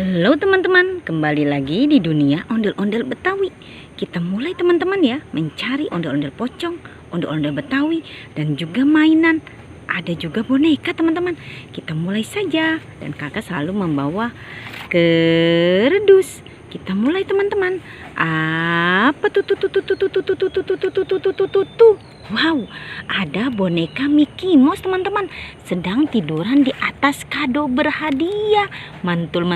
Halo teman-teman, kembali lagi di dunia ondel-ondel Betawi. Kita mulai teman-teman ya, mencari ondel-ondel pocong, ondel-ondel Betawi, dan juga mainan. Ada juga boneka teman-teman. Kita mulai saja, dan kakak selalu membawa kerdus. Kita mulai teman-teman. Apa tuh? Wow, ada boneka Mickey Mouse teman-teman, sedang tiduran di atas kado berhadiah. Mantul.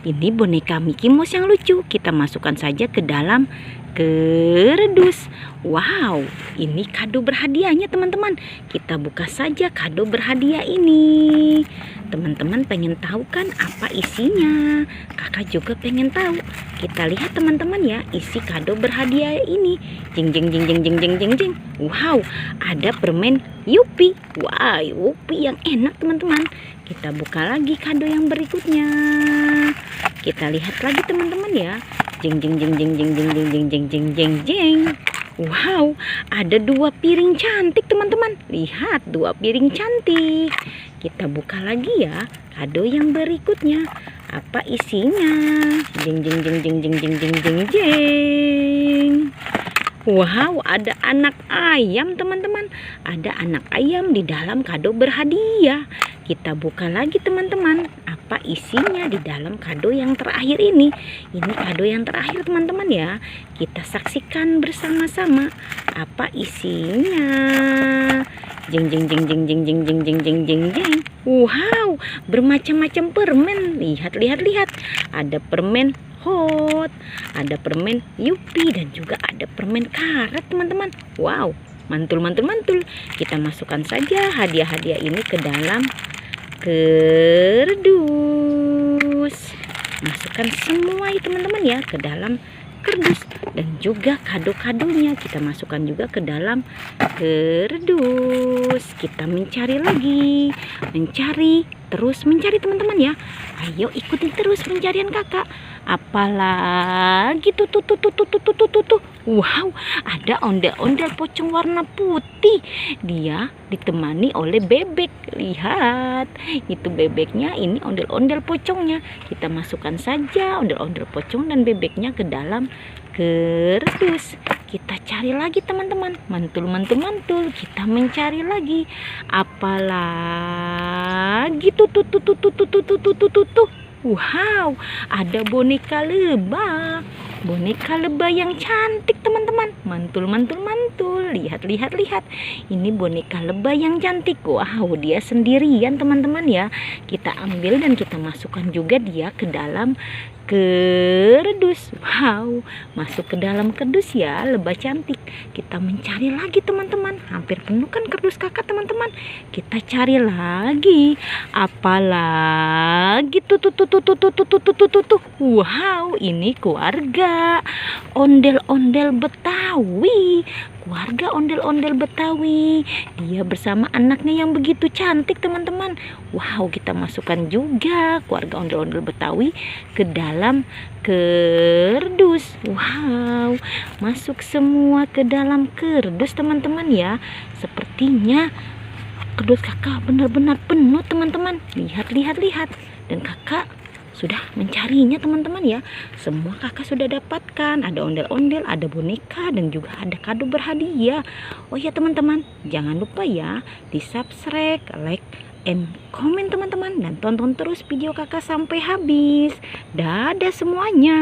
Ini boneka Mickey Mouse yang lucu. Kita masukkan saja ke dalam kerdus. Wow, ini kado berhadiahnya teman-teman. Kita buka saja kado berhadiah ini. Teman-teman pengen tahu kan apa isinya? Kakak juga pengen tahu. Kita lihat teman-teman ya, isi kado berhadiah ini. Jeng. Wow, ada permen Yupi. Wah, Yupi yang enak teman-teman. Kita buka lagi kado yang berikutnya. Kita lihat lagi teman-teman ya. Jeng. Wow, ada 2 piring cantik teman-teman. Lihat, 2 piring cantik. Kita buka lagi ya kado yang berikutnya. Apa isinya? Jeng. Wow, ada anak ayam teman-teman. Ada anak ayam di dalam kado berhadiah. Kita buka lagi teman-teman. Apa isinya di dalam kado yang terakhir ini? Ini kado yang terakhir teman-teman ya. Kita saksikan bersama-sama. Apa isinya? Jeng. Wow, bermacam-macam permen. Lihat. Ada permen hot, ada permen Yupi, dan juga ada permen karet teman-teman. Wow, mantul. Kita masukkan saja hadiah-hadiah ini ke dalam kerdus. Masukkan semua ya teman-teman ya ke dalam kerdus, dan juga kado-kadonya kita masukkan juga ke dalam kerdus. Kita mencari lagi, terus mencari teman-teman ya. Ayo ikuti terus pencarian kakak. Apalagi tuh. Wow, ada ondel-ondel pocong warna putih. Dia ditemani oleh bebek. Lihat, itu bebeknya, ini ondel-ondel pocongnya. Kita masukkan saja ondel-ondel pocong dan bebeknya ke dalam kerdus. Kita cari lagi teman-teman. Mantul. Kita mencari lagi. Apalagi tuh. Wow, ada boneka lebah. Boneka lebah yang cantik teman-teman. Mantul. Lihat. Ini boneka lebah yang cantik. Wow, dia sendirian teman-teman ya. Kita ambil dan kita masukkan juga dia ke dalam kerdus. Wow, masuk ke dalam kerdus ya, lebah cantik. Kita mencari lagi teman-teman. Hampir penuh kan kerdus kakak teman-teman. Kita cari lagi. Apalagi tuh. Wow, ini keluarga ondel-ondel Betawi. Keluarga ondel-ondel Betawi. Dia bersama anaknya yang begitu cantik teman-teman. Wow, kita masukkan juga keluarga ondel-ondel Betawi ke dalam kerdus. Wow, masuk semua ke dalam kerdus teman-teman ya. Sepertinya kerdus kakak benar-benar penuh teman-teman. Lihat. Dan kakak sudah mencarinya teman-teman ya. Semua kakak sudah dapatkan. Ada ondel-ondel, ada boneka, dan juga ada kado berhadiah. Oh ya teman-teman, jangan lupa ya di subscribe, like, and komen teman-teman. Dan tonton terus video kakak sampai habis. Dadah semuanya.